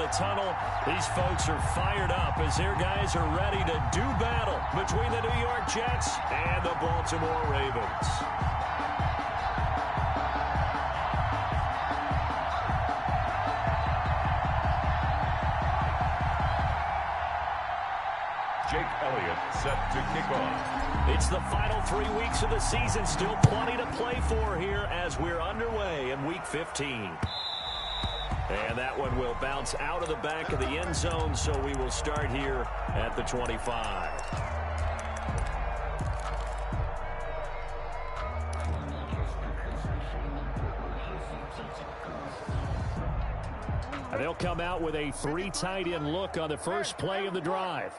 the tunnel. These folks are fired up as their guys are ready to do battle between the New York Jets and the Baltimore Ravens. Jake Elliott set to kick off. It's the final 3 weeks of the season. Still plenty to play for here as we're underway in Week 15. And that one will bounce out of the back of the end zone, so we will start here at the 25. And they'll come out with a 3 tight end look on the first play of the drive.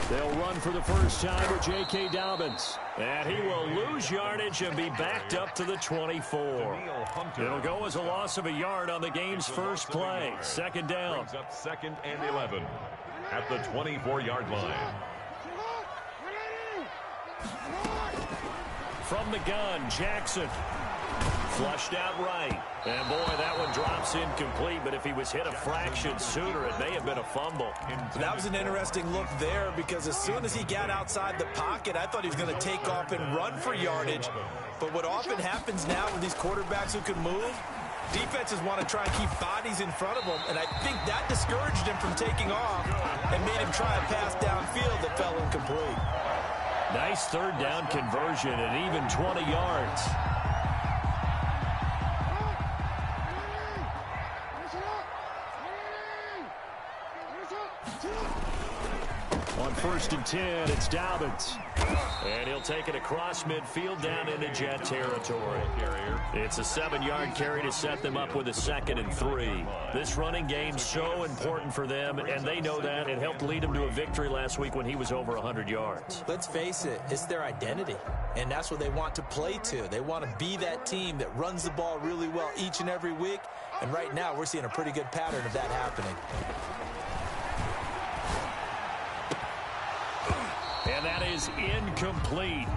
They'll run for the first time with J.K. Dobbins. And he will lose yardage and be backed up to the 24. It'll go as a loss of a yard on the game's first play. Second down. Brings up 2nd and 11 at the 24-yard line. From the gun, Jackson. Flushed out right. And, boy, that one drops incomplete. But if he was hit a fraction sooner, it may have been a fumble. That was an interesting look there because as soon as he got outside the pocket, I thought he was going to take off and run for yardage. But what often happens now with these quarterbacks who can move, defenses want to try and keep bodies in front of them. And I think that discouraged him from taking off and made him try a pass downfield that fell incomplete. Nice third down conversion and even 20 yards. On 1st and 10, it's Dobbins. And he'll take it across midfield down into Jet territory. It's a 7-yard carry to set them up with a 2nd and 3. This running game's so important for them, and they know that. It helped lead them to a victory last week when he was over 100 yards. Let's face it, it's their identity, and that's what they want to play to. They want to be that team that runs the ball really well each and every week, and right now we're seeing a pretty good pattern of that happening. And that is incomplete.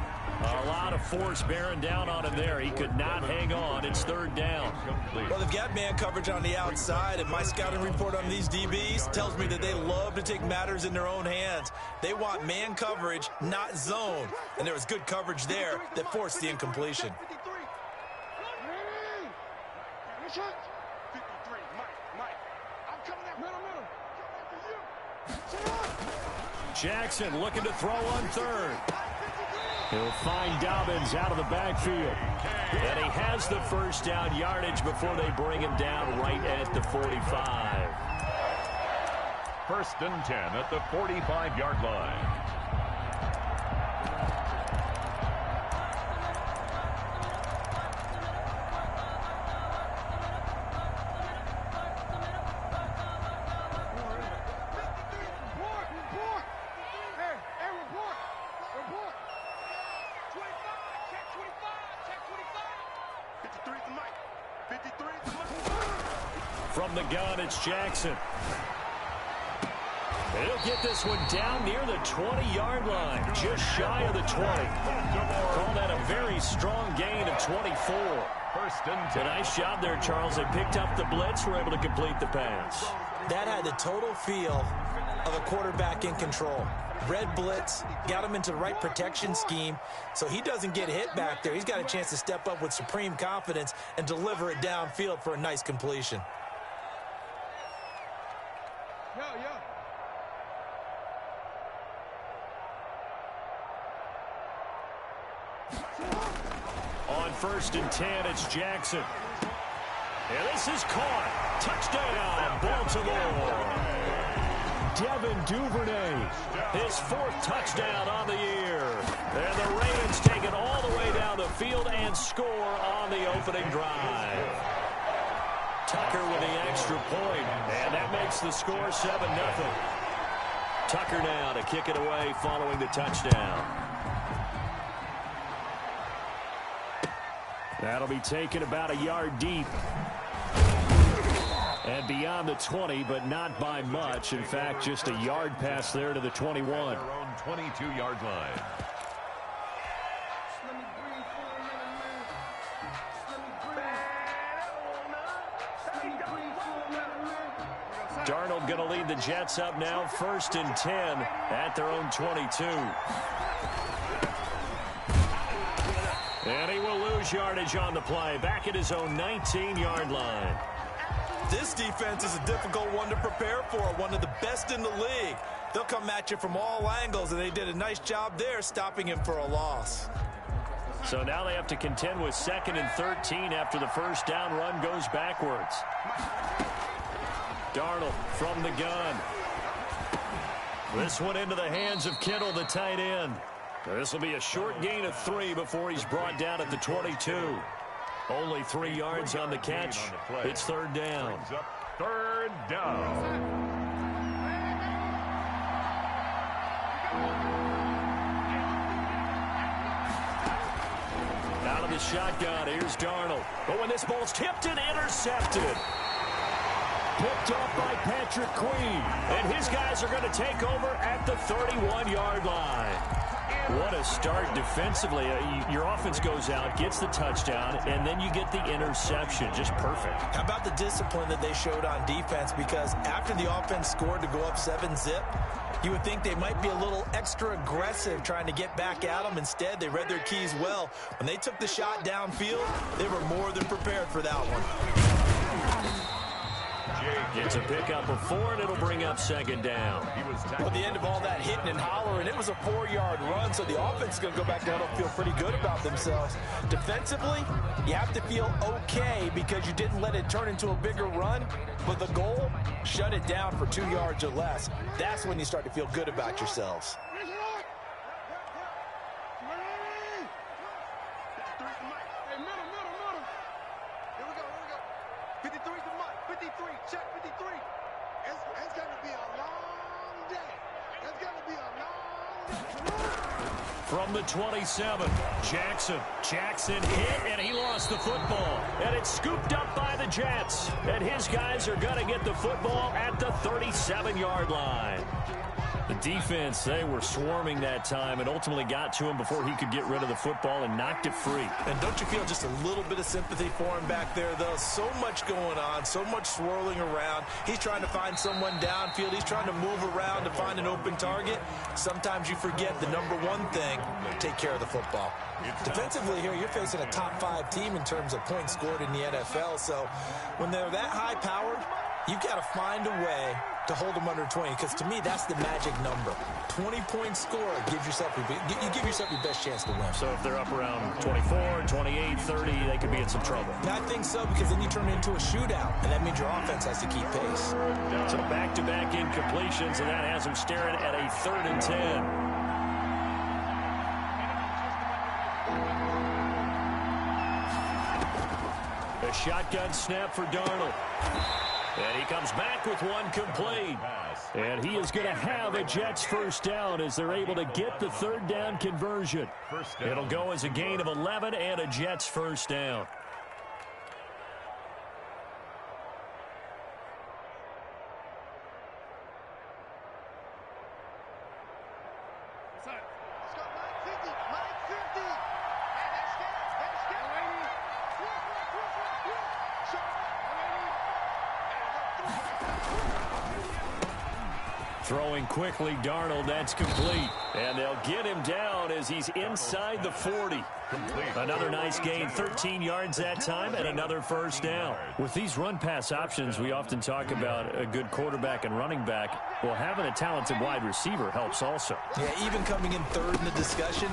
A lot of force bearing down on him there. He could not hang on. It's 3rd down. Well, they've got man coverage on the outside, and my scouting report on these DBs tells me that they love to take matters in their own hands. They want man coverage, not zone. And there was good coverage there that forced the incompletion. Jackson looking to throw on 3rd. He'll find Dobbins out of the backfield. And he has the first down yardage before they bring him down right at the 45. 1st and 10 at the 45-yard line. From the gun, it's Jackson. He'll get this one down near the 20-yard line, just shy of the 20. Call that a very strong gain of 24. 1st and 10. A nice job there, Charles. They picked up the blitz, were able to complete the pass. That had the total feel of a quarterback in control. Red blitz, got him into the right protection scheme, so he doesn't get hit back there. He's got a chance to step up with supreme confidence and deliver it downfield for a nice completion. On 1st and 10, it's Jackson. And this is caught. Touchdown, Baltimore. Devin Duvernay, his 4th touchdown on the year. And the Ravens take it all the way down the field and score on the opening drive. Tucker with the extra point, and that makes the score 7-0. Tucker now to kick it away following the touchdown. That'll be taken about a yard deep. And beyond the 20, but not by much. In fact, just a yard pass there to the 21. Their own 22-yard line. going to lead the Jets up now, 1st and 10 at their own 22. And he will lose yardage on the play, back at his own 19-yard line. This defense is a difficult one to prepare for, one of the best in the league. They'll come at you from all angles, and they did a nice job there stopping him for a loss. So now they have to contend with 2nd and 13 after the first down run goes backwards. Darnold from the gun. This one into the hands of Kittle, the tight end. This will be a short gain of 3 before he's brought down at the 22. Only 3 yards on the catch. It's 3rd down. 3rd down. Out of the shotgun, here's Darnold. But when this ball's tipped and intercepted. Picked off by Patrick Queen. And his guys are going to take over at the 31-yard line. What a start defensively. Your offense goes out, gets the touchdown, and then you get the interception. Just perfect. How about the discipline that they showed on defense? Because after the offense scored to go up 7-zip, you would think they might be a little extra aggressive trying to get back at them. Instead, they read their keys well. When they took the shot downfield, they were more than prepared for that one. It's a pickup of 4, and it'll bring up 2nd down. Well, at the end of all that hitting and hollering, it was a 4-yard run, so the offense is going to go back down and feel pretty good about themselves. Defensively, you have to feel okay because you didn't let it turn into a bigger run, but the goal, shut it down for 2 yards or less. That's when you start to feel good about yourselves. From the 27, Jackson hit, and he lost the football. And it's scooped up by the Jets. And his guys are going to get the football at the 37-yard line. The defense, they were swarming that time and ultimately got to him before he could get rid of the football and knocked it free. And don't you feel just a little bit of sympathy for him back there, though? So much going on, so much swirling around. He's trying to find someone downfield. He's trying to move around to find an open target. Sometimes you forget the number one thing, take care of the football. Defensively here, you're facing a top 5 team in terms of points scored in the NFL. So when they're that high-powered, you've got to find a way to hold them under 20, because to me, that's the magic number. 20-point score gives yourself you give yourself your best chance to win. So if they're up around 24, 28, 30, they could be in some trouble. I think so, because then you turn it into a shootout, and that means your offense has to keep pace. So back-to-back incompletions, and that has them staring at a 3rd and 10. A shotgun snap for Darnold. And he comes back with one complete. And he is going to have a Jets 1st down as they're able to get the 3rd down conversion. It'll go as a gain of 11 and a Jets 1st down. Throwing quickly, Darnold, that's complete. And they'll get him down as he's inside the 40. Another nice gain, 13 yards that time, and another 1st down. With these run-pass options, we often talk about a good quarterback and running back. Well, having a talented wide receiver helps also. Yeah, even coming in 3rd in the discussion,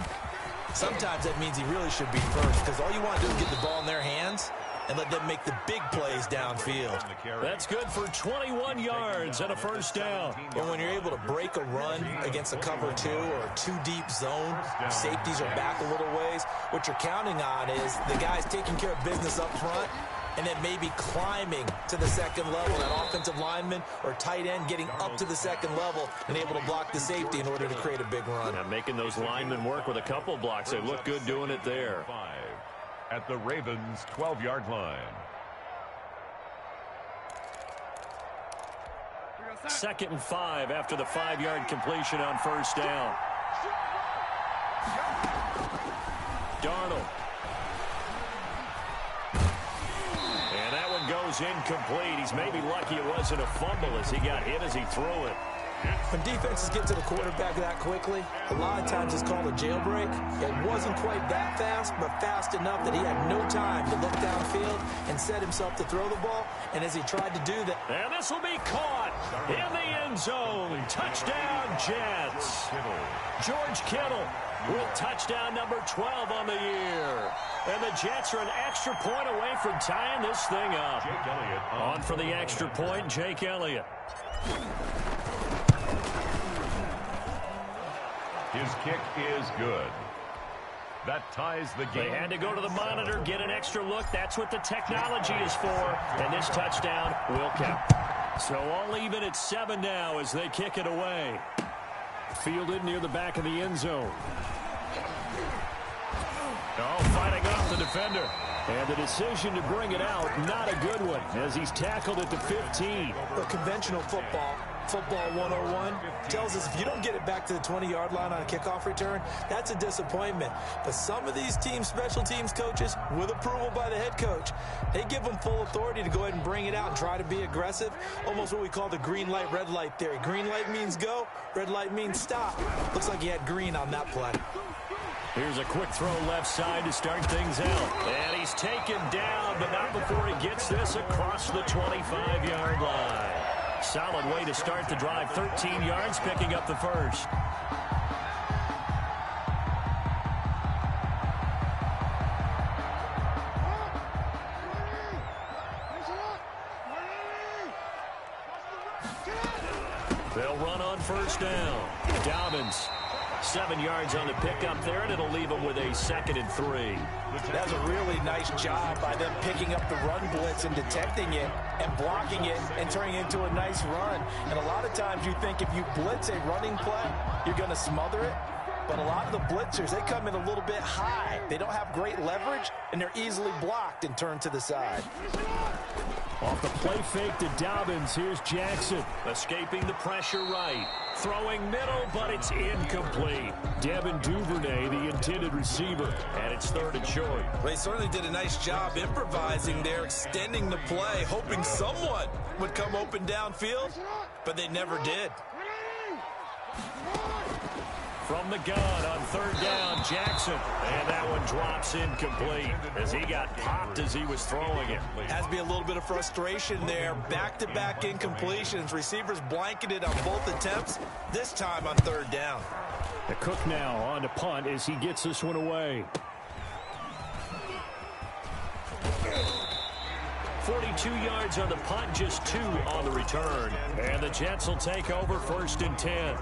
sometimes that means he really should be 1st, because all you want to do is get the ball in their hands and let them make the big plays downfield. That's good for 21 yards and a 1st down. And when you're able to break a run against a cover 2 or a 2-deep zone, safeties are back a little ways. What you're counting on is the guys taking care of business up front and then maybe climbing to the 2nd level. That offensive lineman or tight end getting up to the 2nd level and able to block the safety in order to create a big run. Now making those linemen work with a couple blocks. They look good doing it there. At the Ravens' 12-yard line. 2nd and 5 after the 5-yard completion on 1st down. Darnold. And that one goes throws incomplete. He's maybe lucky it wasn't a fumble as he got hit as he threw it. When defenses get to the quarterback that quickly, a lot of times it's called a jailbreak. It wasn't quite that fast, but fast enough that he had no time to look downfield and set himself to throw the ball. And as he tried to do that... And this will be caught in the end zone. Touchdown, Jets. George Kittle with touchdown number 12 on the year. And the Jets are an extra point away from tying this thing up. Jake Elliott on for the extra point, Jake Elliott. His kick is good. That ties the game. They had to go to the monitor, get an extra look. That's what the technology is for. And this touchdown will count. So all even at 7 now as they kick it away. Fielded near the back of the end zone. Oh, fighting off the defender. And the decision to bring it out, not a good one, as he's tackled at the 15. The conventional football 101, tells us if you don't get it back to the 20-yard line on a kickoff return, that's a disappointment. But some of these teams, special teams coaches, with approval by the head coach, they give them full authority to go ahead and bring it out and try to be aggressive, almost what we call the green light, red light theory. Green light means go, red light means stop. Looks like he had green on that play. Here's a quick throw left side to start things out. And he's taken down, but not before he gets this across the 25-yard line. Solid way to start the drive. 13 yards, picking up the first. They'll run on first down. Dobbins. 7 yards on the pickup there, and it'll leave them with a 2nd and 3. That was a really nice job by them picking up the run blitz and detecting it and blocking it and turning it into a nice run. And a lot of times you think if you blitz a running play, you're going to smother it. But a lot of the blitzers, they come in a little bit high. They don't have great leverage, and they're easily blocked and turned to the side. Off the play fake to Dobbins, here's Jackson. Escaping the pressure right. Throwing middle, but it's incomplete. Devin Duvernay, the intended receiver, and it's 3rd and short. They certainly did a nice job improvising there, extending the play, hoping someone would come open downfield, but they never did. From the gun on 3rd down, Jackson. And that one drops incomplete as he got popped as he was throwing it. Has to be a little bit of frustration there. Back-to-back incompletions. Receivers blanketed on both attempts, this time on 3rd down. The Cook now on to punt as he gets this one away. 42 yards on the punt, just 2 on the return. And the Jets will take over 1st and 10.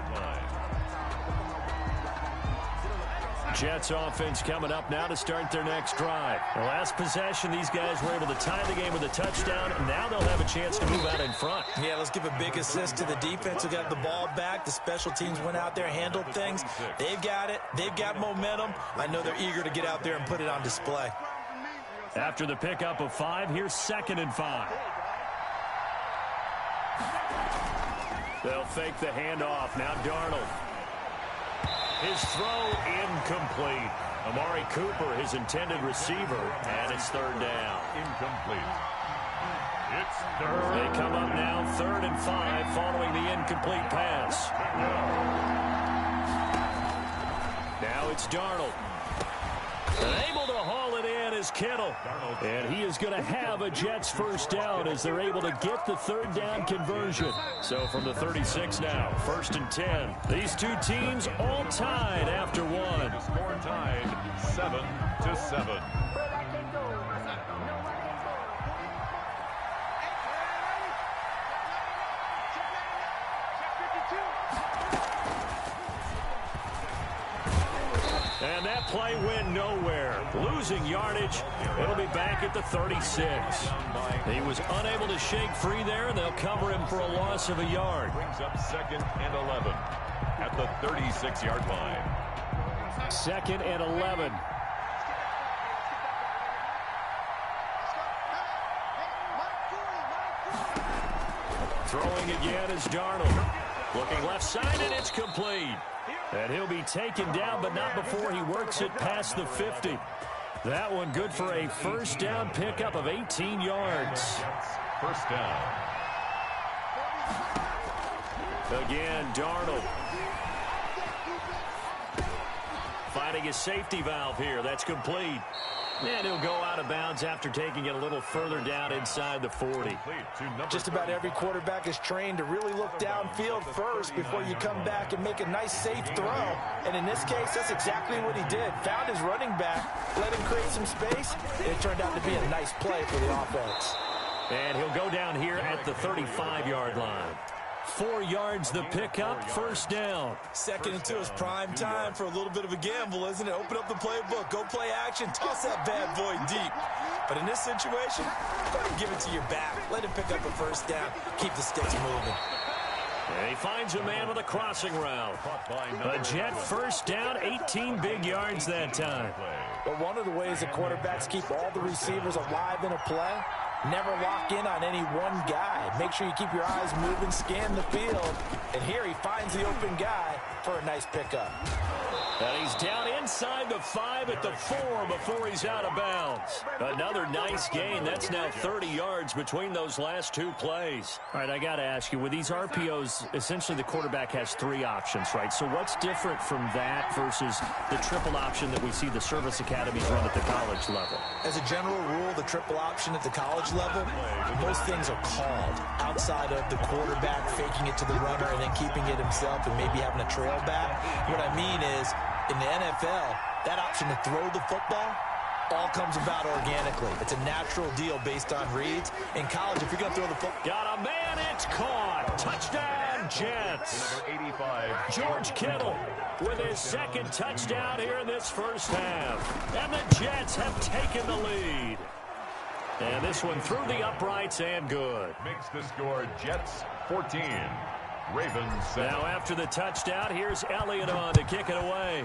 Jets offense coming up now to start their next drive. The last possession, these guys were able to tie the game with a touchdown. Now they'll have a chance to move out in front. Yeah, let's give a big assist to the defense who got the ball back. The special teams went out there, handled things. They've got it. They've got momentum. I know they're eager to get out there and put it on display. After the pickup of 5, here's 2nd and 5. They'll fake the handoff. Now Darnold. His throw incomplete. Amari Cooper, his intended receiver, and it's 3rd down. Incomplete. It's 3rd. They come up now 3rd and 5 following the incomplete pass. Now it's Darnold. And able to haul it in is Kittle. And he is going to have a Jets 1st down as they're able to get the 3rd down conversion. So from the 36 now, 1st and 10. These two teams all tied after 1. The score tied 7-7. And that play went nowhere. Losing yardage. It'll be back at the 36. He was unable to shake free there, and they'll cover him for a loss of a yard. Brings up 2nd and 11 at the 36-yard line. 2nd and 11. Throwing again is Darnold. Looking left side, and it's complete. And he'll be taken down, but not before he works it past the 50. That one good for a first down pickup of 18 yards. First down. Again, Darnold. Finding his safety valve here. That's complete. And he'll go out of bounds after taking it a little further down inside the 40. Just about every quarterback is trained to really look downfield first before you come back and make a nice, safe throw. And in this case, that's exactly what he did. Found his running back, let him create some space, and it turned out to be a nice play for the offense. And he'll go down here at the 35-yard line. 4 yards the pickup, first down. 2nd and 2 is prime time for a little bit of a gamble, isn't it? Open up the playbook, go play action, toss that bad boy deep. But in this situation, go ahead and give it to your back. Let him pick up a first down, keep the sticks moving. And he finds a man with a crossing route. A Jet first down, 18 big yards that time. But one of the ways that quarterbacks keep all the receivers alive in a play, never lock in on any one guy. Make sure you keep your eyes moving, scan the field. And here he finds the open guy for a nice pickup. And he's down inside the 5 at the 4 before he's out of bounds. Another nice gain. That's now 30 yards between those last 2 plays. All right, I got to ask you, with these RPOs, essentially the quarterback has 3 options, right? So what's different from that versus the triple option that we see the service academies run at the college level? As a general rule, the triple option at the college level, most things are called outside of the quarterback faking it to the runner and then keeping it himself and maybe having a trail back. What I mean is, in the NFL, that option to throw the football all comes about organically. It's a natural deal based on reads. In college, if you're going to throw the football... Got a man, it's caught. Touchdown, Jets. Number 85. George Kittle with his 2nd touchdown here in this first half. And the Jets have taken the lead. And this one through the uprights and good. Makes the score Jets 14. Ravens 7. Now after the touchdown, here's Elliott on to kick it away.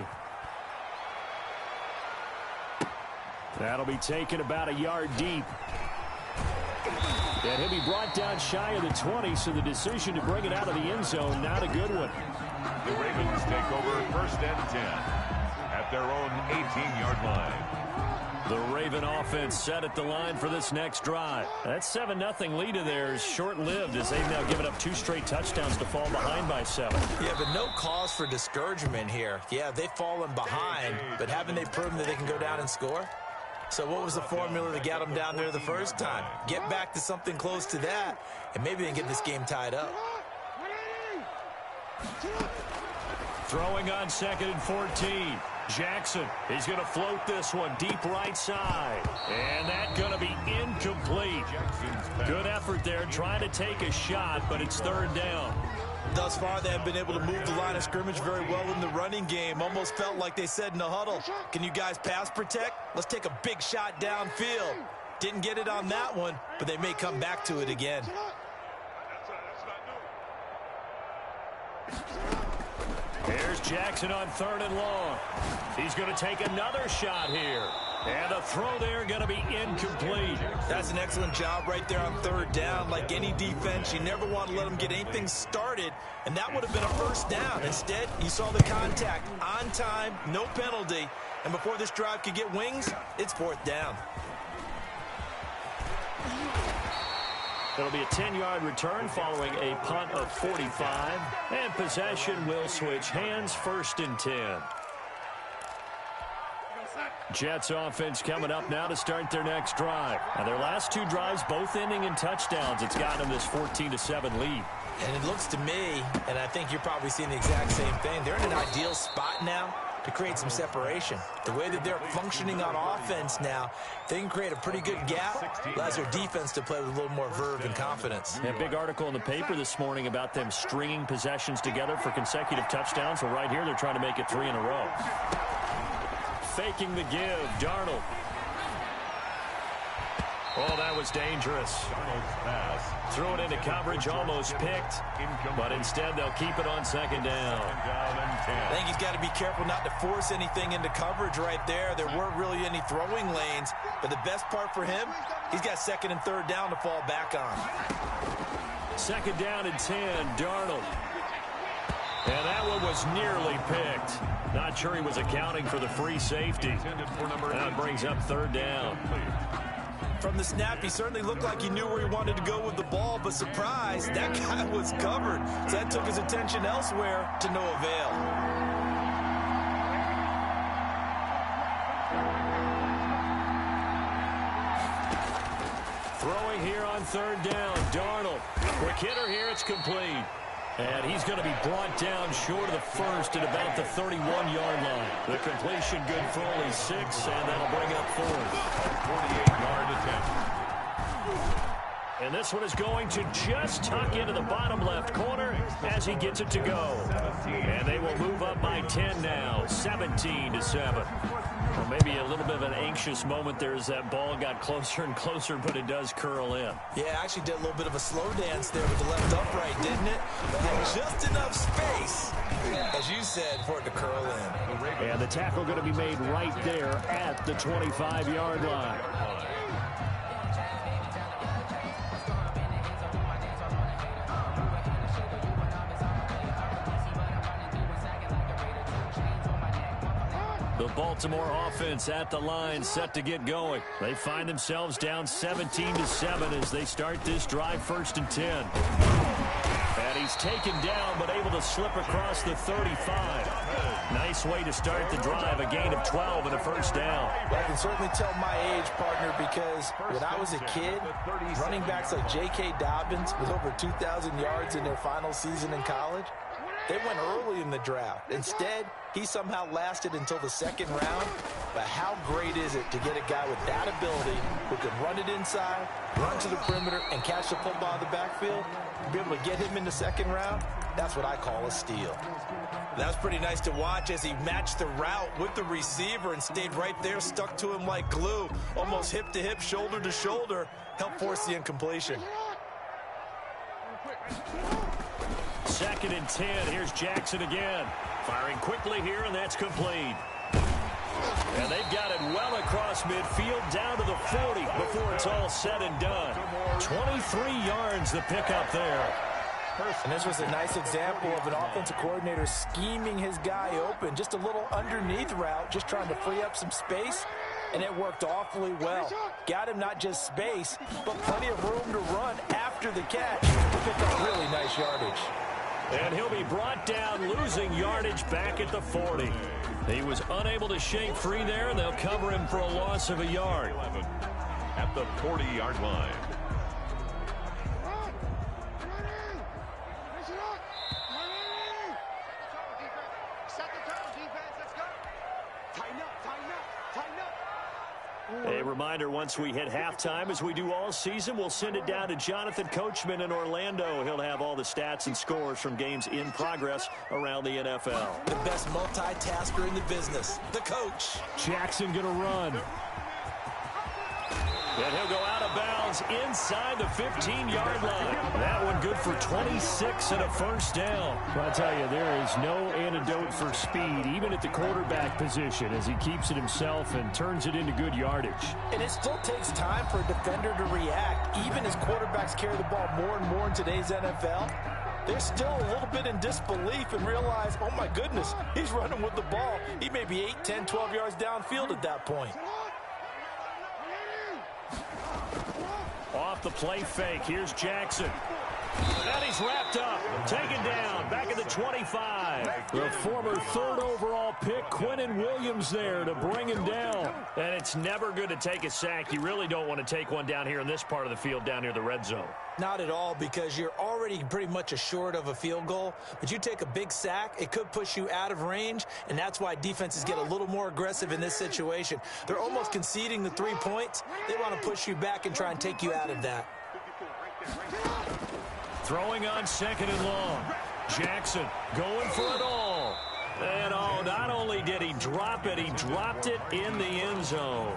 That'll be taken about a yard deep. And he'll be brought down shy of the 20, so the decision to bring it out of the end zone, not a good one. The Ravens take over 1st and 10 at their own 18-yard line. The Raven offense set at the line for this next drive. That 7-0 lead of theirs short-lived as they've now given up 2 straight touchdowns to fall behind by 7. Yeah, but no cause for discouragement here. Yeah, they've fallen behind, but haven't they proven that they can go down and score? So what was the formula that got them down there the first time? Get back to something close to that, and maybe they can get this game tied up. Throwing on 2nd and 14. Jackson, he's going to float this one deep right side. And that's going to be incomplete. Good effort there trying to take a shot, but it's 3rd down. Thus far, they have been able to move the line of scrimmage very well in the running game. Almost felt like they said in the huddle, can you guys pass protect? Let's take a big shot downfield. Didn't get it on that one, but they may come back to it again. Here's Jackson on 3rd and long. He's going to take another shot here. And the throw there going to be incomplete. That's an excellent job right there on 3rd down. Like any defense, you never want to let them get anything started, and that would have been a first down. Instead, you saw the contact on time, no penalty, and before this drive could get wings, it's 4th down. It'll be a 10-yard return following a punt of 45. And possession will switch hands, 1st and 10. Jets offense coming up now to start their next drive. Now their last 2 drives both ending in touchdowns. It's gotten them this 14-7 lead. And it looks to me, and I think you're probably seeing the exact same thing, they're in an ideal spot now to create some separation. The way that they're functioning on offense now, they can create a pretty good gap. Allows their defense to play with a little more verve and confidence. A big article in the paper this morning about them stringing possessions together for consecutive touchdowns. Well, right here, they're trying to make it 3 in a row. Faking the give, Darnold. Oh, that was dangerous. Threw it into coverage, almost picked, but instead they'll keep it on 2nd down. I think he's got to be careful not to force anything into coverage right there. There weren't really any throwing lanes, but the best part for him, he's got 2nd and 3rd down to fall back on. 2nd down and 10, Darnold. And that one was nearly picked. Not sure he was accounting for the free safety. That brings up third down. From the snap, he certainly looked like he knew where he wanted to go with the ball, but surprise, that guy was covered. So that took his attention elsewhere to no avail. Throwing here on third down, Darnold. Quick hitter here, it's complete. And he's going to be brought down short of the first at about the 31-yard line. The completion good for only 6, and that'll bring up fourth. 48-yard attempt. And this one is going to just tuck into the bottom left corner as he gets it to go. And they will move up by 10 now, 17-7. Well, maybe a little bit of an anxious moment there as that ball got closer and closer, but it does curl in. Yeah, actually did a little bit of a slow dance there with the left upright, didn't it? But had just enough space, as you said, for it to curl in. And the tackle going to be made right there at the 25-yard line. The Baltimore offense at the line, set to get going. They find themselves down 17-7 as they start this drive, 1st and 10. And he's taken down, but able to slip across the 35. Nice way to start the drive, a gain of 12 and a first down. Well, I can certainly tell my age, partner, because when I was a kid, running backs like J.K. Dobbins with over 2,000 yards in their final season in college, they went early in the draft. Instead, he somehow lasted until the 2nd round. But how great is it to get a guy with that ability who can run it inside, run to the perimeter, and catch the football in the backfield? Be able to get him in the 2nd round? That's what I call a steal. That's pretty nice to watch as he matched the route with the receiver and stayed right there, stuck to him like glue, almost hip to hip, shoulder to shoulder, helped force the incompletion. 2nd and 10. Here's Jackson again. Firing quickly here, and that's complete. And they've got it well across midfield down to the 40 before it's all said and done. 23 yards the pickup there. And this was a nice example of an offensive coordinator scheming his guy open. Just a little underneath route, just trying to free up some space. And it worked awfully well. Got him not just space, but plenty of room to run after the catch to pick up really nice yardage. And he'll be brought down, losing yardage back at the 40. He was unable to shake free there, and they'll cover him for a loss of a yard. At the 40-yard line. A reminder, once we hit halftime, as we do all season, we'll send it down to Jonathan Coachman in Orlando. He'll have all the stats and scores from games in progress around the NFL. The best multitasker in the business, the coach. Jackson going to run. And he'll go out of bounds inside the 15-yard line. That one good for 26 and a first down. Well, I tell you, there is no antidote for speed, even at the quarterback position, as he keeps it himself and turns it into good yardage. And it still takes time for a defender to react, even as quarterbacks carry the ball more and more in today's NFL. They're still a little bit in disbelief and realize, oh my goodness, he's running with the ball. He may be 8, 10, 12 yards downfield at that point. Off the play fake, here's Jackson. And he's wrapped up, taken down, back at the 25. The former 3rd overall pick, Quinnen Williams, there to bring him down. And it's never good to take a sack. You really don't want to take one down here in this part of the field, down near the red zone. Not at all, because you're already pretty much assured of a field goal. But you take a big sack, it could push you out of range, and that's why defenses get a little more aggressive in this situation. They're almost conceding the 3 points. They want to push you back and try and take you out of that. Throwing on 2nd and long. Jackson going for it all. And not only did he drop it, he dropped it in the end zone.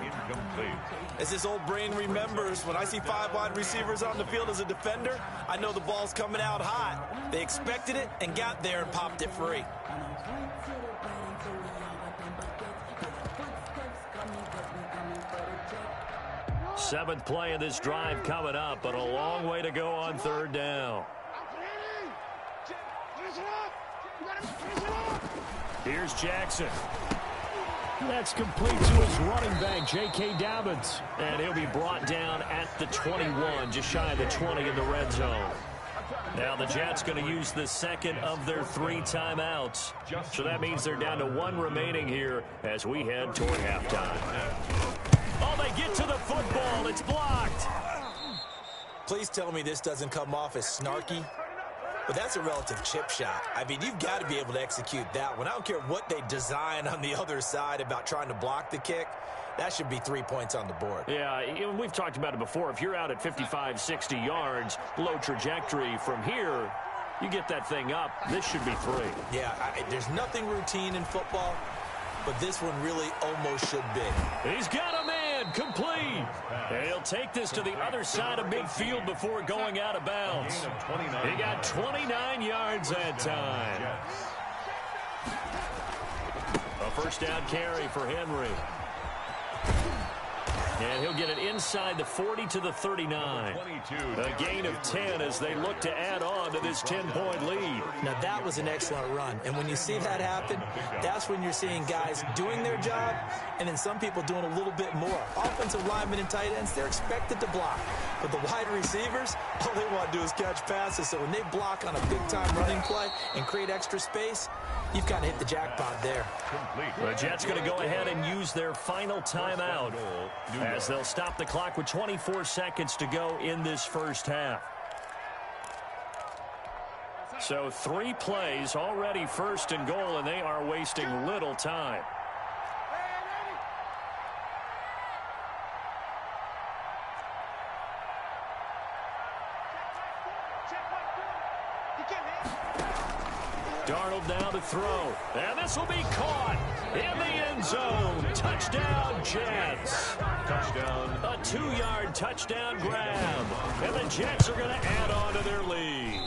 As this old brain remembers, when I see 5 wide receivers on the field as a defender, I know the ball's coming out hot. They expected it and got there and popped it free. Seventh play of this drive coming up, but a long way to go on 3rd down. Here's Jackson. That's complete to his running back, J.K. Dobbins. And he'll be brought down at the 21, just shy of the 20 in the red zone. Now the Jets going to use the second of their 3 timeouts. So that means they're down to 1 remaining here as we head toward halftime. Oh, they get to the football. It's blocked. Please tell me this doesn't come off as snarky. But that's a relative chip shot. I mean, you've got to be able to execute that one. I don't care what they design on the other side about trying to block the kick. That should be 3 points on the board. Yeah, we've talked about it before. If you're out at 55, 60 yards, low trajectory from here, you get that thing up. This should be 3. Yeah, there's nothing routine in football, but this one really almost should be. He's got a man, complete. And he'll take this to the other side of midfield before going out of bounds. He got 29 yards that time. A first down carry for Henry. And he'll get it inside the 40 to the 39. A gain of 10 as they look to add on to this 10-point lead. Now, that was an excellent run. And when you see that happen, that's when you're seeing guys doing their job and then some people doing a little bit more. Offensive linemen and tight ends, they're expected to block. But the wide receivers, all they want to do is catch passes. So when they block on a big-time running play and create extra space, you've kind of hit the jackpot there. The Jets going to go ahead and use their final timeout as they'll stop the clock with 24 seconds to go in this first half. So 3 plays already first and goal, and they are wasting little time. Darnold now to throw. And this will be caught in the end zone. Touchdown, Jets. Touchdown. A 2-yard touchdown grab. And the Jets are going to add on to their lead.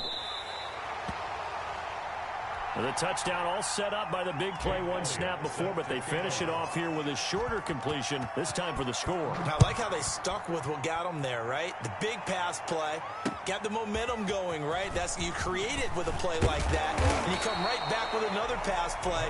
The touchdown all set up by the big play 1 snap before, but they finish it off here with a shorter completion, this time for the score. I like how they stuck with what got them there, right? The big pass play, got the momentum going, right? That's you create it with a play like that, and you come right back with another pass play.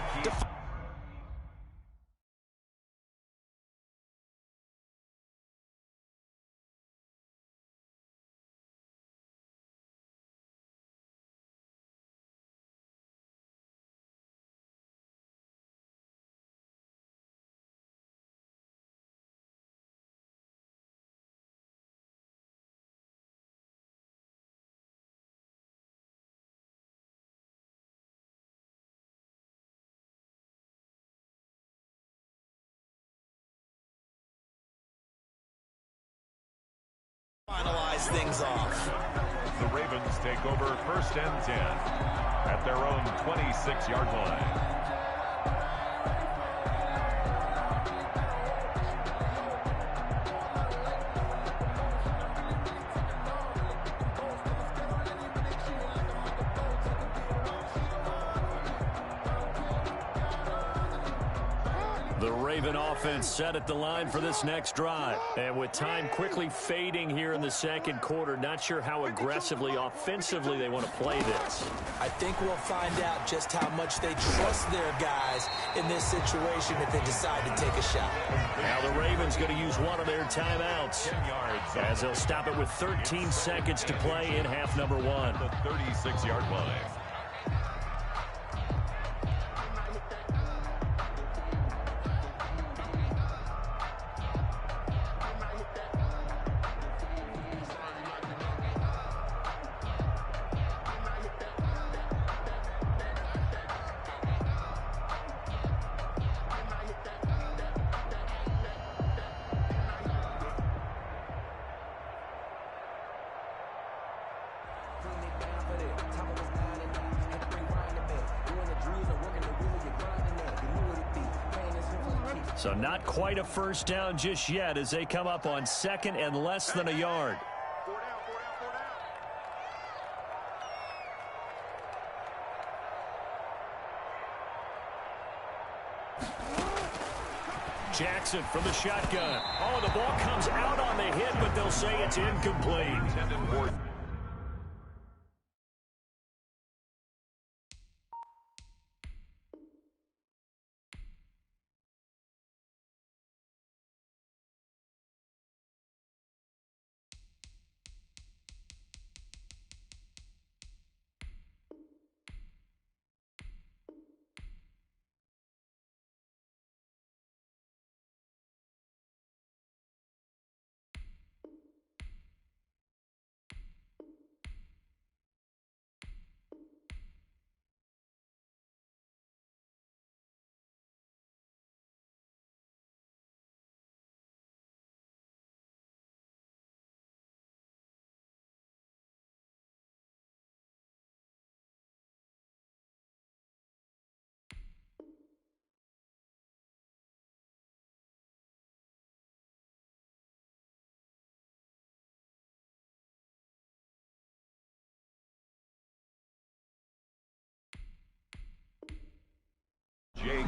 Finalize things off. The Ravens take over first and 10 at their own 26-yard line. The Raven offense set at the line for this next drive. And with time quickly fading here in the second quarter, not sure how aggressively, offensively they want to play this. I think we'll find out just how much they trust their guys in this situation if they decide to take a shot. Now the Ravens going to use one of their timeouts 10 yards as they'll stop it with 13 seconds to play in half number 1. the 36-yard line. So not quite a first down just yet as they come up on second and less than a yard. Jackson from the shotgun. Oh, the ball comes out on the hit, but they'll say it's incomplete.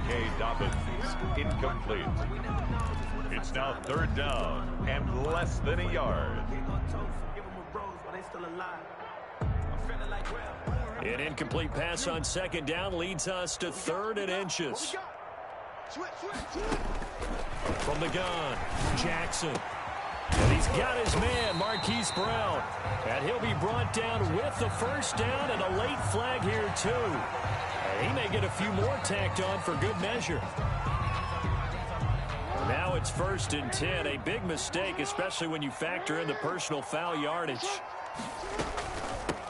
J.K. Dobbins. Incomplete. It's now 3rd down and less than a yard. An incomplete pass on 2nd down leads us to 3rd and inches. From the gun, Jackson. And he's got his man, Marquise Brown. And he'll be brought down with the 1st down and a late flag here, too. And he may get a few more tacked on for good measure. Now it's 1st and 10. A big mistake, especially when you factor in the personal foul yardage.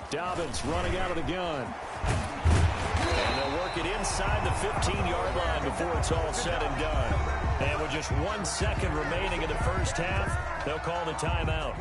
Dobbins running out of the gun. And they'll work it inside the 15-yard line before it's all said and done. And with just 1 second remaining in the 1st half, they'll call the timeout.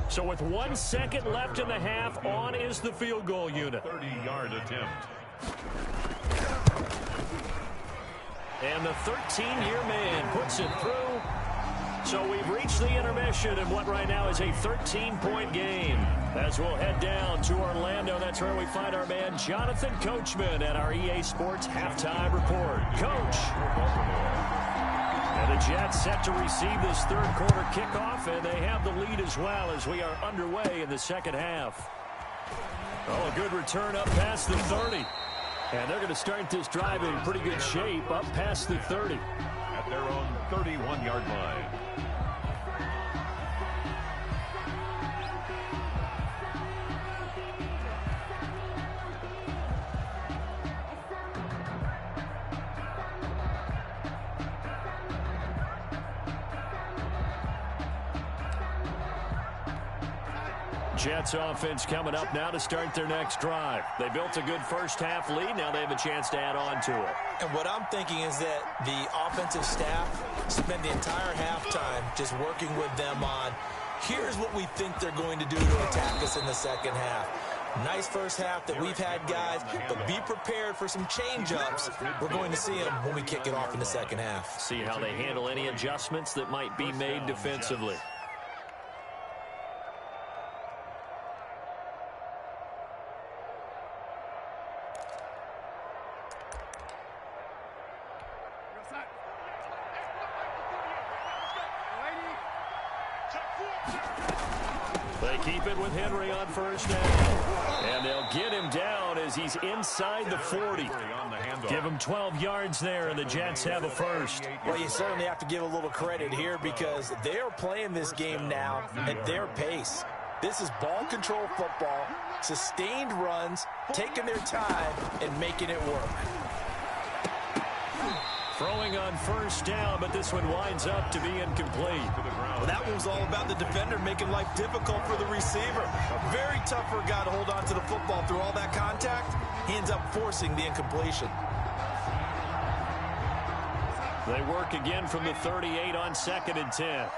So with 1 second left in the half, on is the field goal unit. 30-yard attempt. And the 13-year man puts it through. So we've reached the intermission in what right now is a 13-point game. As we'll head down to Orlando, that's where we find our man Jonathan Coachman at our EA Sports Halftime Report. Coach. And the Jets set to receive this 3rd quarter kickoff, and they have the lead as well as we are underway in the 2nd half. Oh, a good return up past the 30. And they're going to start this drive in pretty good shape up past the 30. At their own 31-yard line. Jets offense coming up now to start their next drive. They built a good 1st half lead. Now they have a chance to add on to it. And what I'm thinking is that the offensive staff spent the entire halftime just working with them on, here's what we think they're going to do to attack us in the 2nd half. Nice 1st half that we've had, guys, but be prepared for some change-ups. We're going to see them when we kick it off in the 2nd half. See how they handle any adjustments that might be made defensively. They keep it with Henry on 1st down. And they'll get him down as he's inside the 40. Give him 12 yards there, and the Jets have a 1st. Well, you certainly have to give a little credit here because they are playing this game now at their pace. This is ball control football, sustained runs, taking their time, and making it work. Throwing on 1st down, but this one winds up to be incomplete. Well, that one was all about the defender making life difficult for the receiver. Very tough for a guy to hold on to the football through all that contact. He ends up forcing the incompletion. They work again from the 38 on 2nd and 10.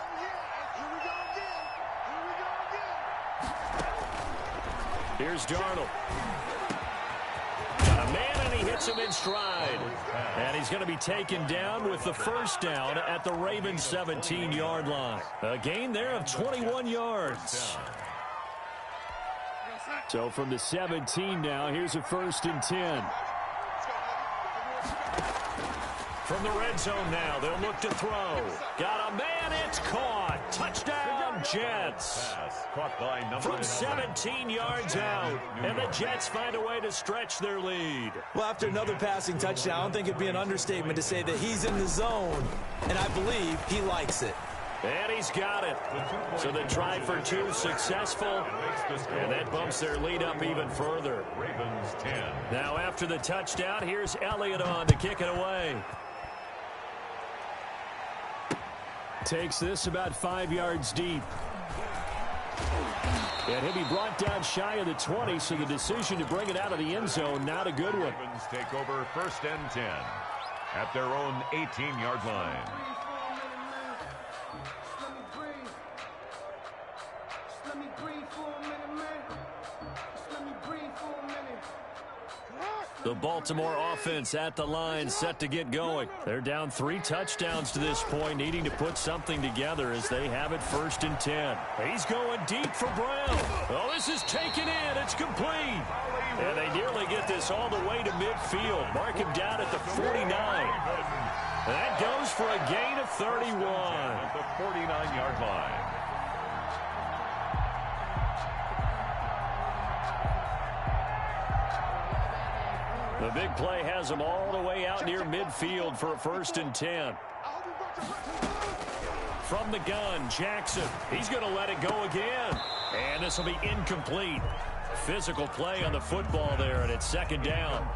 Here's Darnold. Got a man, and he hits him in stride. And he's going to be taken down with the 1st down at the Ravens' 17-yard line. A gain there of 21 yards. So from the 17 now, here's a 1st and 10. From the red zone now, they'll look to throw. Got a man, it's caught. Touchdown, Jets. From 17 yards out, and the Jets find a way to stretch their lead. Well, after another passing touchdown, I don't think it'd be an understatement to say that he's in the zone, and I believe he likes it. And he's got it. So the try for 2 successful, and that bumps their lead up even further. Ravens 10. Now after the touchdown, here's Elliott on to kick it away. Takes this about 5 yards deep. And he'll be brought down shy of the 20, so the decision to bring it out of the end zone, not a good one. Ravens take over 1st and 10 at their own 18-yard line. Let me breathe for a minute, man. Just let me breathe for a minute. The Baltimore offense at the line, set to get going. They're down 3 touchdowns to this point, needing to put something together as they have it 1st and 10. He's going deep for Brown. Oh, this is taken in. It's complete. And they nearly get this all the way to midfield. Mark him down at the 49. That goes for a gain of 31. At the 49-yard line. The big play has them all the way out near midfield for a 1st and 10. From the gun, Jackson. He's going to let it go again. And this will be incomplete. Physical play on the football there, and it's 2nd down.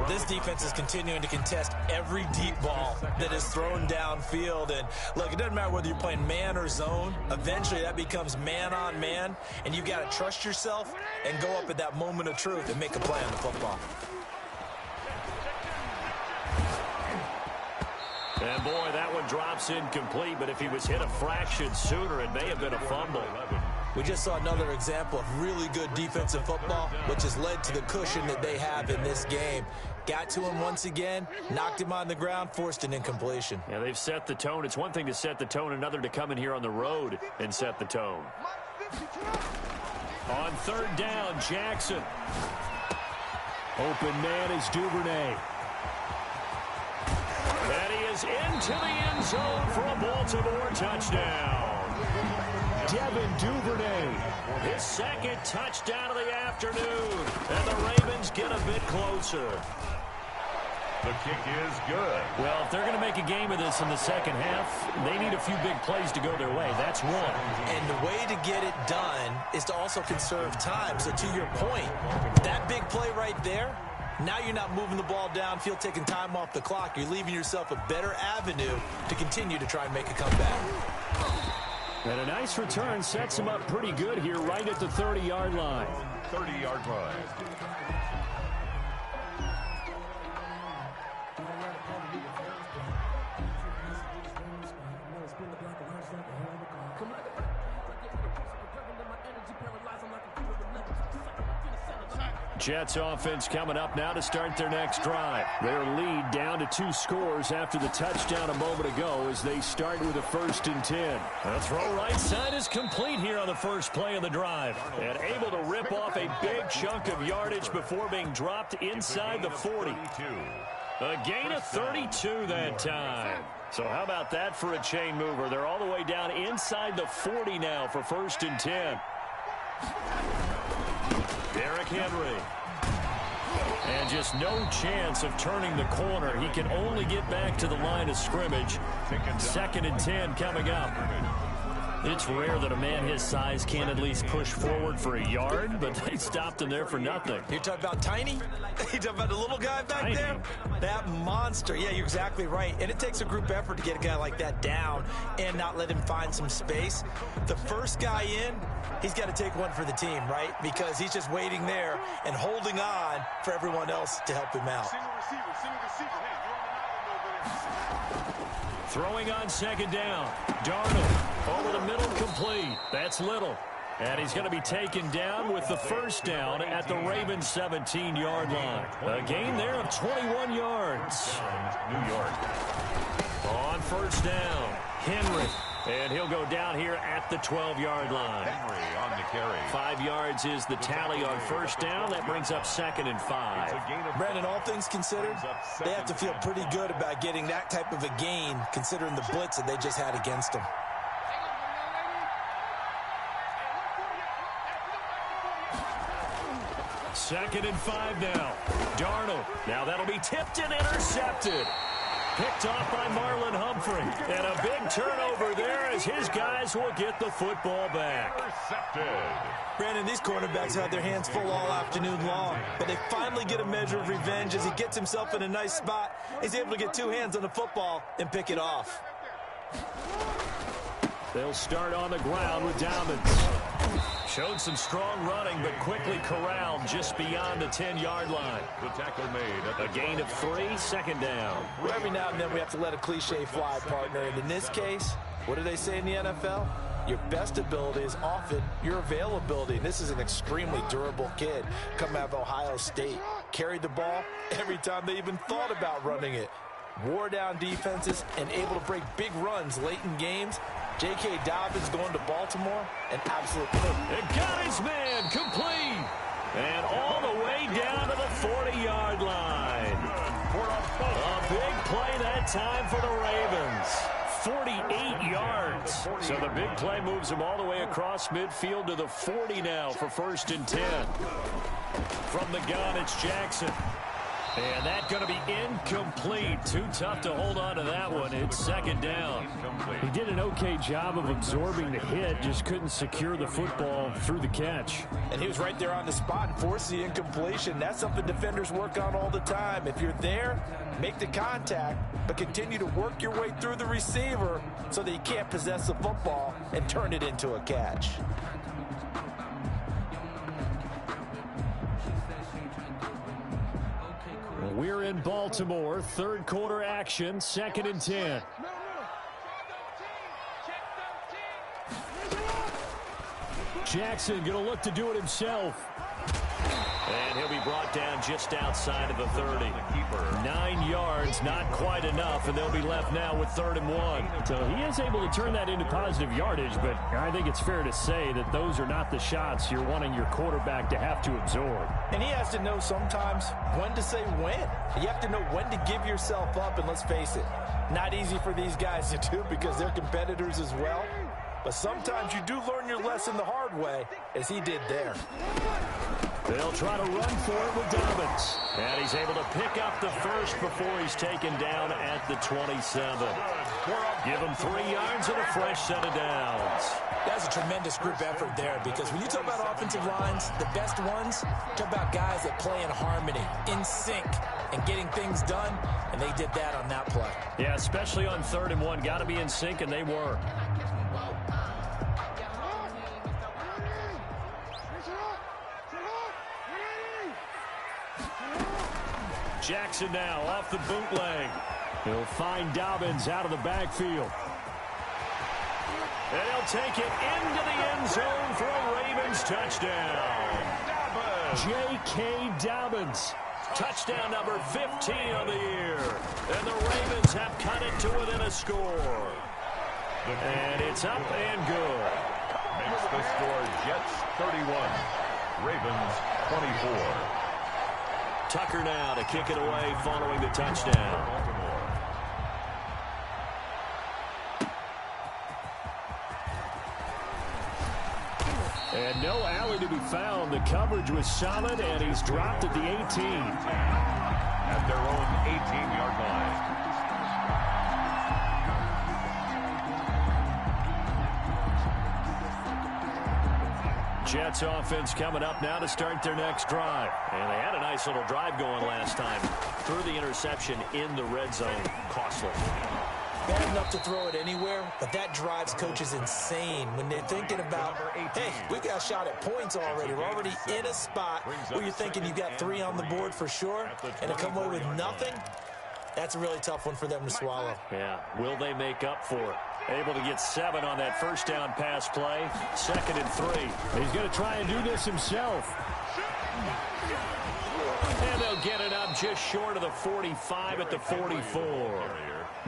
This defense is continuing to contest every deep ball that is thrown downfield. And look, it doesn't matter whether you're playing man or zone. Eventually, that becomes man on man, and you've got to trust yourself and go up at that moment of truth and make a play on the football. And boy, that one drops incomplete, but if he was hit a fraction sooner, it may have been a fumble. We just saw another example of really good defensive football, which has led to the cushion that they have in this game. Got to him once again, knocked him on the ground, forced an incompletion. Yeah, they've set the tone. It's one thing to set the tone, another to come in here on the road and set the tone. On 3rd down, Jackson. Open man is Duvernay. And he is into the end zone for a Baltimore touchdown. Devin Duvernay, his 2nd touchdown of the afternoon. And the Ravens get a bit closer. The kick is good. Well, if they're going to make a game of this in the 2nd half, they need a few big plays to go their way. That's one. And the way to get it done is to also conserve time. So to your point, that big play right there, now you're not moving the ball downfield, taking time off the clock. You're leaving yourself a better avenue to continue to try and make a comeback. And a nice return sets him up pretty good here right at the 30-yard line. 30-yard line. Jets offense coming up now to start their next drive. Their lead down to 2 scores after the touchdown a moment ago as they start with a 1st and 10. The throw right side is complete here on the first play of the drive. And able to rip off a big chunk of yardage before being dropped inside the 40. A gain of 32 that time. So how about that for a chain mover? They're all the way down inside the 40 now for 1st and 10. Derrick Henry. And just no chance of turning the corner. He can only get back to the line of scrimmage. 2nd and 10 coming up. It's rare that a man his size can at least push forward for a yard, but they stopped him there for nothing. You're talking about tiny? You're talking about the little guy back there? That monster. Yeah, you're exactly right. And it takes a group effort to get a guy like that down and not let him find some space. The first guy in, he's got to take one for the team, right? Because he's just waiting there and holding on for everyone else to help him out. Throwing on 2nd down. Darnold over the middle, complete. That's Little. And he's going to be taken down with the 1st down at the Ravens 17-yard line. A gain there of 21 yards. New York. On 1st down, Henry. And he'll go down here at the 12-yard line. Henry on the carry. 5 yards is the tally on 1st down. That brings up 2nd and 5. Brandon, all things considered, they have to feel pretty good about getting that type of a gain, considering the blitz that they just had against them. Second and 5 now. Darnold. Now that'll be tipped and intercepted. Picked off by Marlon Humphrey. And a big turnover there as his guys will get the football back. Brandon, these cornerbacks had their hands full all afternoon long, but they finally get a measure of revenge as he gets himself in a nice spot. He's able to get 2 hands on the football and pick it off. They'll start on the ground with Dobbins. Showed some strong running, but quickly corralled just beyond the 10-yard line. The tackle made. A gain of 3, 2nd down. Well, every now and then we have to let a cliche fly, partner. And in this case, what do they say in the NFL? Your best ability is often your availability. And this is an extremely durable kid coming out of Ohio State. carried the ball every time they even thought about running it. Wore down defenses and able to break big runs late in games. J.K. Dobbins going to Baltimore, an absolute clip. And got his man complete. And all the way down to the 40-yard line. A big play that time for the Ravens. 48 yards. So the big play moves them all the way across midfield to the 40 now for 1st and 10. From the gun, it's Jackson. And that's going to be incomplete. Too tough to hold on to that one. It's 2nd down. He did an okay job of absorbing the hit, just couldn't secure the football through the catch. And he was right there on the spot and forced the incompletion. That's something defenders work on all the time. If you're there, make the contact, but continue to work your way through the receiver so that you can't possess the football and turn it into a catch. We're in Baltimore, 3rd quarter action, 2nd and 10. Jackson going to look to do it himself. And he'll be brought down just outside of the 30. 9 yards, not quite enough, and they'll be left now with 3rd and 1. So he is able to turn that into positive yardage, but I think it's fair to say that those are not the shots you're wanting your quarterback to have to absorb. And he has to know sometimes when to say when. You have to know when to give yourself up, and let's face it, not easy for these guys to do because they're competitors as well. But sometimes you do learn your lesson the hard way, as he did there. They'll try to run for it with Dobbins. And he's able to pick up the first before he's taken down at the 27. Give him 3 yards and a fresh set of downs. That's a tremendous group effort there, because when you talk about offensive lines, the best ones, talk about guys that play in harmony, in sync, and getting things done, and they did that on that play. Yeah, especially on 3rd and 1. Got to be in sync, and they were. Jackson now off the bootleg. He'll find Dobbins out of the backfield. And he'll take it into the end zone for a Ravens touchdown. J.K. Dobbins. Touchdown number 15 of the year. And the Ravens have cut it to within a score. And it's up and good. Makes the score Jets 31, Ravens 24. Tucker now to kick it away following the touchdown. And no alley to be found. The coverage was solid, and he's dropped at the 18. At their own 18-yard line. Jets offense coming up now to start their next drive. And they had a nice little drive going last time. Threw the interception in the red zone. Costly. Bad enough to throw it anywhere, but that drives coaches insane when they're thinking about, hey, we got a shot at points already. We're already in a spot where you're thinking you got 3 on the board for sure, and to come away with nothing, that's a really tough one for them to swallow. Yeah, will they make up for it? Able to get 7 on that first down pass play. 2nd and 3. He's going to try and do this himself. And they'll get it up just short of the 45 at the 44.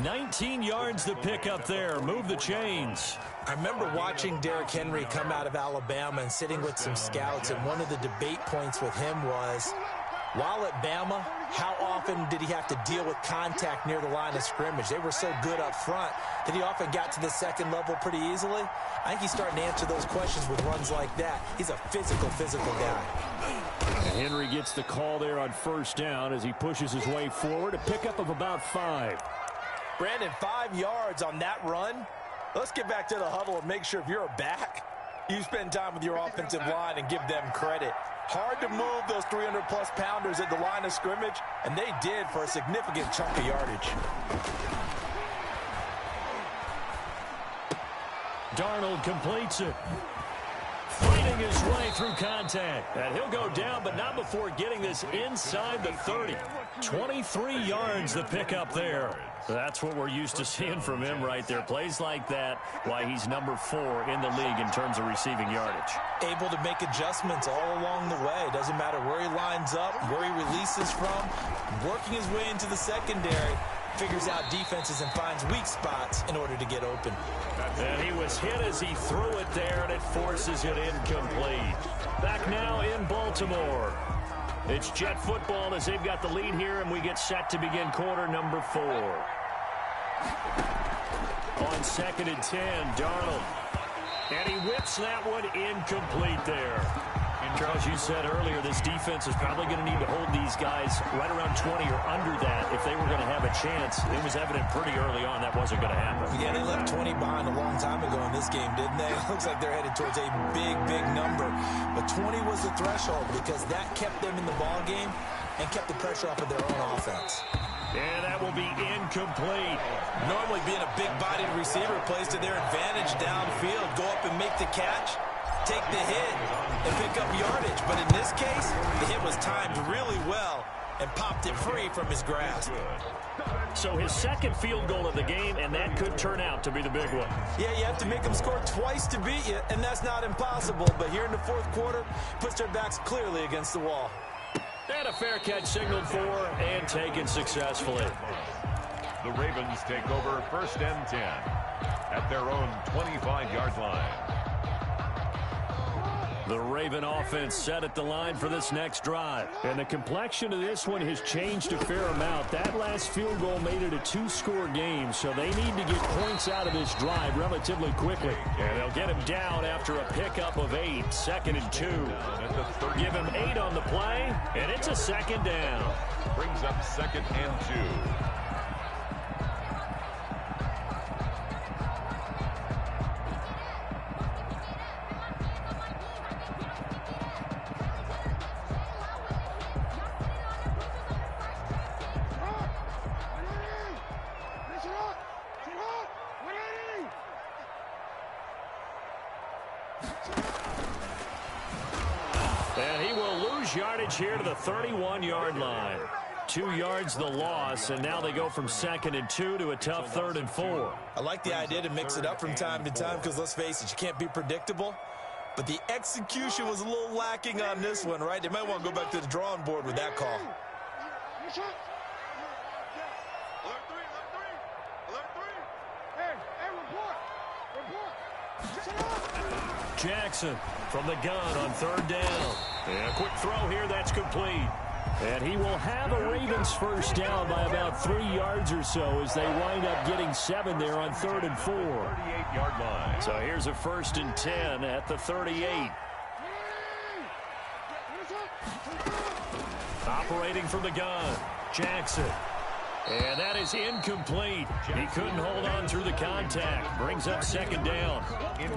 19 yards to pick up there. Move the chains. I remember watching Derrick Henry come out of Alabama and sitting with some scouts, and one of the debate points with him was, while at Bama, how often did he have to deal with contact near the line of scrimmage? They were so good up front that he often got to the second level pretty easily. I think he's starting to answer those questions with runs like that. He's a physical guy. And Henry gets the call there on first down as he pushes his way forward. A pickup of about 5. Brandon, 5 yards on that run. Let's get back to the huddle and make sure if you're a back, you spend time with your offensive line and give them credit. Hard to move those 300-plus pounders at the line of scrimmage, and they did for a significant chunk of yardage. Darnold completes it. Fighting his way through contact. And he'll go down, but not before getting this inside the 30. 23 yards to pick up there. That's what we're used to seeing from him right there. Plays like that, why he's number 4 in the league in terms of receiving yardage. Able to make adjustments all along the way. Doesn't matter where he lines up, where he releases from, working his way into the secondary, figures out defenses and finds weak spots in order to get open. And he was hit as he threw it there, and it forces it incomplete. Back now in Baltimore. It's Jet football as they've got the lead here, and we get set to begin quarter number 4. On 2nd and 10, Darnold. And he whips that one incomplete there. Charles, you said earlier this defense is probably going to need to hold these guys right around 20 or under that if they were going to have a chance. It was evident pretty early on that wasn't going to happen. Yeah, they left 20 behind a long time ago in this game, didn't they? It looks like they're headed towards a big, big number. But 20 was the threshold because that kept them in the ball game and kept the pressure off of their own offense. And that will be incomplete. Normally being a big-bodied receiver plays to their advantage downfield. Go up and make the catch, take the hit, and pick up yardage. But in this case, the hit was timed really well and popped it free from his grasp. So his second field goal of the game, and that could turn out to be the big one. Yeah, you have to make them score twice to beat you, and that's not impossible. But here in the fourth quarter, puts their backs clearly against the wall. And a fair catch signaled for and taken successfully. The Ravens take over 1st and 10 at their own 25-yard line. The Raven offense set at the line for this next drive. And the complexion of this one has changed a fair amount. That last field goal made it a 2-score game, so they need to get points out of this drive relatively quickly. And they'll get him down after a pickup of 8, 2nd and 2. Give him 8 on the play, and it's a 2nd down. Brings up 2nd and 2. And he will lose yardage here to the 31-yard line. 2 yards the loss, and now they go from 2nd and 2 to a tough 3rd and 4. I like the idea to mix it up from time to time because, let's face it, you can't be predictable. But the execution was a little lacking on this one, right? They might want to go back to the drawing board with that call. Jackson from the gun on 3rd down. And a quick throw here, that's complete. And he will have a Ravens first down by about 3 yards or so as they wind up getting 7 there on 3rd and 4. 38-yard line. So here's a 1st and 10 at the 38. Operating from the gun, Jackson. And that is incomplete. He couldn't hold on through the contact. Brings up 2nd down.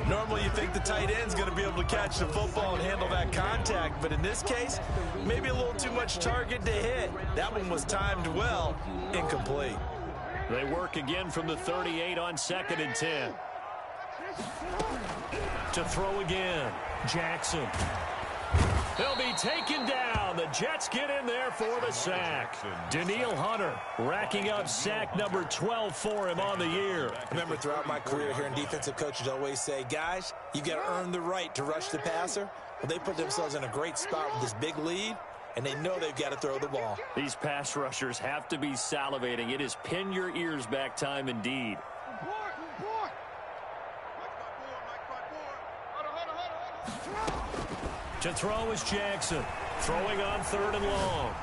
Normally you think the tight end's going to be able to catch the football and handle that contact, but in this case, maybe a little too much target to hit. That one was timed well, incomplete. They work again from the 38 on 2nd and 10. To throw again, Jackson. They'll be taken down. The Jets get in there for the sack. Daniil Hunter racking up sack number 12 for him on the year. I remember throughout my career hearing defensive coaches always say, guys, you got to earn the right to rush the passer. Well, they put themselves in a great spot with this big lead, and they know they've got to throw the ball. These pass rushers have to be salivating. It is pin your ears back time indeed. To throw is Jackson. Throwing on 3rd and long.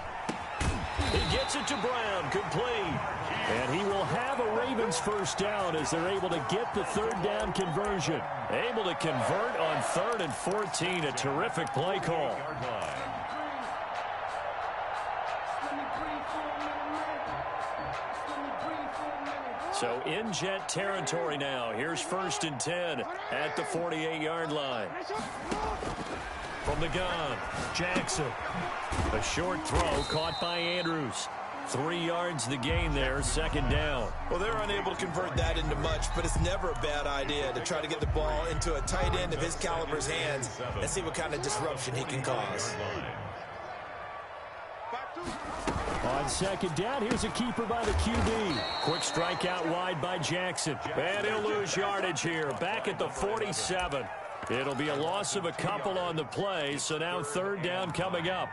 He gets it to Brown, complete. And he will have a Ravens first down as they're able to get the 3rd down conversion. Able to convert on 3rd and 14. A terrific play call. So in Jet territory now. Here's 1st and 10 at the 48-yard line. From the gun, Jackson. A short throw caught by Andrews. 3 yards the gain there, 2nd down. Well, they're unable to convert that into much, but it's never a bad idea to try to get the ball into a tight end of his caliber's hands and see what kind of disruption he can cause. On second down, here's a keeper by the QB. Quick strike out wide by Jackson. And he'll lose yardage here. Back at the 47. It'll be a loss of a couple on the play, so now third down coming up.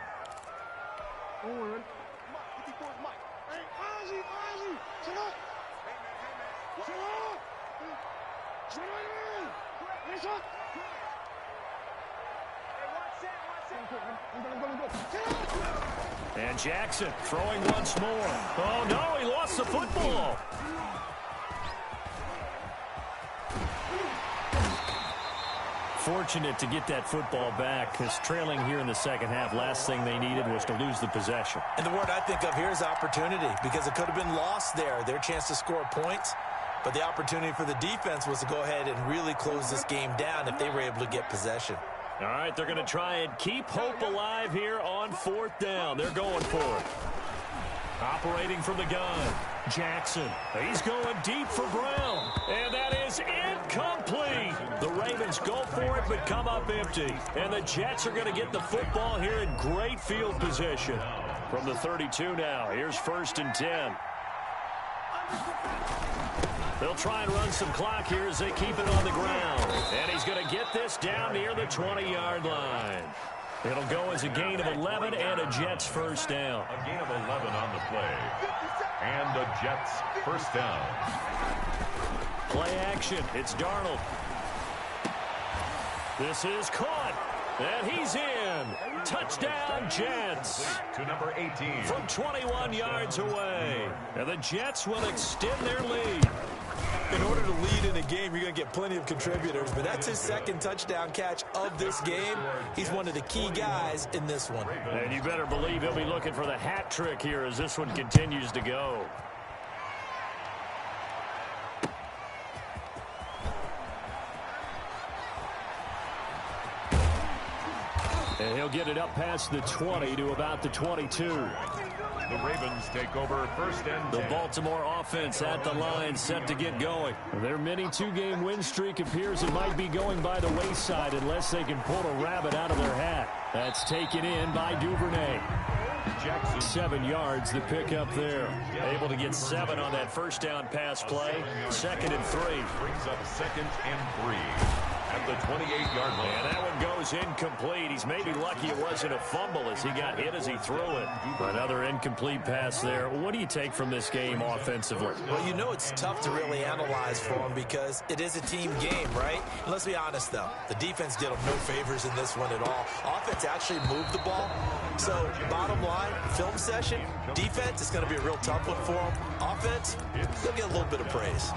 And Jackson throwing once more. Oh, no, he lost the football. Fortunate to get that football back, because trailing here in the second half, last thing they needed was to lose the possession. And the word I think of here is opportunity, because it could have been lost there, their chance to score points. But the opportunity for the defense was to go ahead and really close this game down if they were able to get possession. All right, they're going to try and keep hope alive here on fourth down. They're going for it. Operating from the gun, Jackson. He's going deep for Brown. And that is incomplete. The Ravens go for it but come up empty. And the Jets are going to get the football here in great field position. From the 32 now, here's 1st and 10. They'll try and run some clock here as they keep it on the ground. And he's going to get this down near the 20-yard line. It'll go as a gain of 11 and a Jets first down. A gain of 11 on the play. And the Jets first down. Play action. It's Darnold. This is caught. And he's in. Touchdown, Jets. To number 18. From 21 yards away. And the Jets will extend their lead. In order to lead in a game, you're going to get plenty of contributors, but that's his second touchdown catch of this game. He's one of the key guys in this one. And you better believe he'll be looking for the hat trick here as this one continues to go. And he'll get it up past the 20 to about the 22. The Ravens take over 1st and 10. The Baltimore offense at the line, set to get going. Their mini two-game win streak appears it might be going by the wayside unless they can pull a rabbit out of their hat. That's taken in by Duvernay. Jackson. 7 yards, the pickup there. Able to get 7 on that first down pass play. 2nd and 3. Brings up 2nd and 3. At the 28-yard line. And that one goes incomplete. He's maybe lucky it wasn't a fumble as he got hit as he threw it. Another incomplete pass there. What do you take from this game offensively? Well, you know it's tough to really analyze for him because it is a team game, right? And let's be honest, though. The defense did him no favors in this one at all. Offense actually moved the ball. So, bottom line, film session, defense is going to be a real tough one for him. Offense, they'll get a little bit of praise.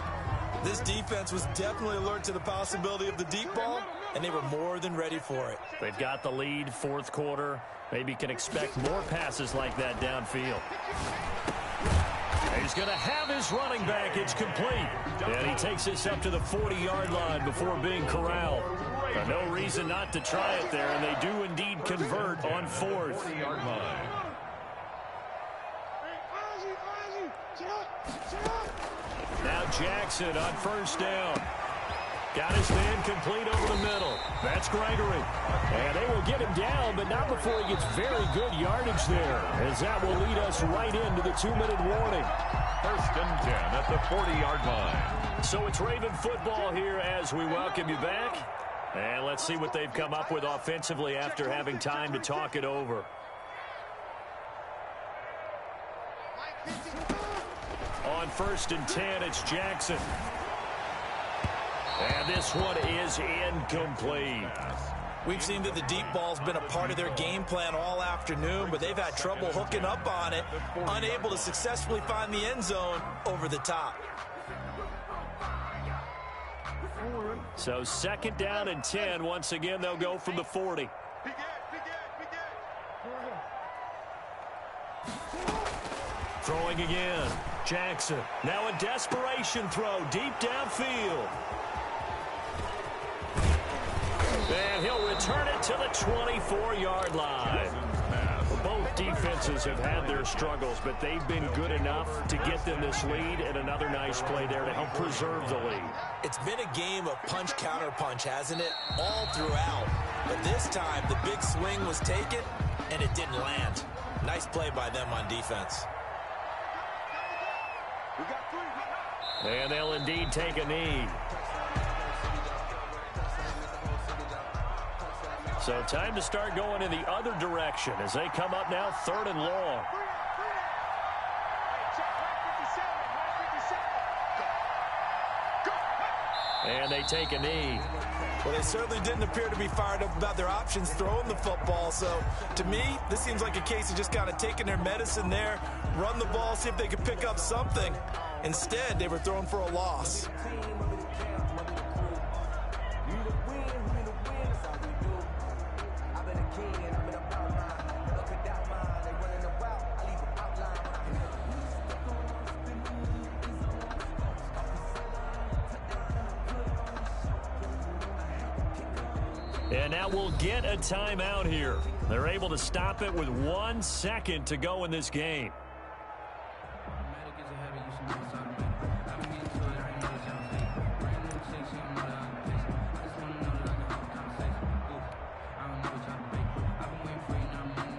This defense was definitely alert to the possibility of the deep ball, and they were more than ready for it. They've got the lead, fourth quarter. Maybe can expect more passes like that downfield. He's going to have his running back. It's complete. And he takes this up to the 40-yard line before being corralled. No reason not to try it there, and they do indeed convert on 4th. 40-yard line. Now Jackson on 1st down. Got his man complete over the middle. That's Gregory. And they will get him down, but not before he gets very good yardage there, as that will lead us right into the 2-minute warning. 1st and 10 at the 40-yard line. So it's Raven football here as we welcome you back. And let's see what they've come up with offensively after having time to talk it over. On 1st and 10, it's Jackson. And this one is incomplete. We've seen that the deep ball's been a part of their game plan all afternoon, but they've had trouble hooking up on it, unable to successfully find the end zone over the top. So 2nd down and 10. Once again, they'll go from the 40. Throwing again. Jackson. Now a desperation throw deep downfield. And he'll return it to the 24-yard line. Both defenses have had their struggles, but they've been good enough to get them this lead, and another nice play there to help preserve the lead. It's been a game of punch-counter-punch, hasn't it? All throughout. But this time, the big swing was taken, and it didn't land. Nice play by them on defense. And they'll indeed take a knee. So time to start going in the other direction as they come up now 3rd and long. And they take a knee. Well, they certainly didn't appear to be fired up about their options throwing the football. So, to me, this seems like a case of just kind of taking their medicine there, run the ball, see if they could pick up something. Instead, they were throwing for a loss. And now we'll get a timeout here. They're able to stop it with 1 second to go in this game.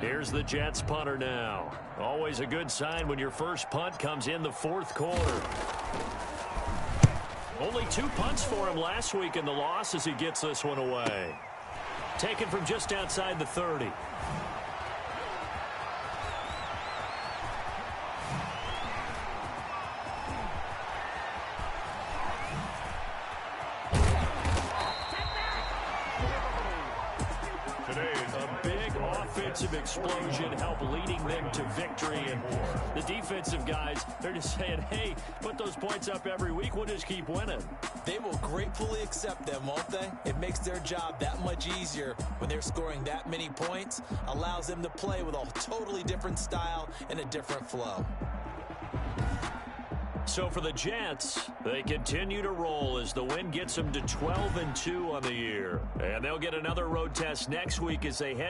Here's the Jets punter now. Always a good sign when your first punt comes in the 4th quarter. Only 2 punts for him last week in the loss as he gets this one away. Taken from just outside the 30. Offensive explosion help leading them to victory, and the defensive guys, they're just saying, hey, put those points up every week, we'll just keep winning. They will gratefully accept them, won't they? It makes their job that much easier when they're scoring that many points, allows them to play with a totally different style and a different flow. So for the Jets, they continue to roll as the win gets them to 12-2 on the year. And they'll get another road test next week as they head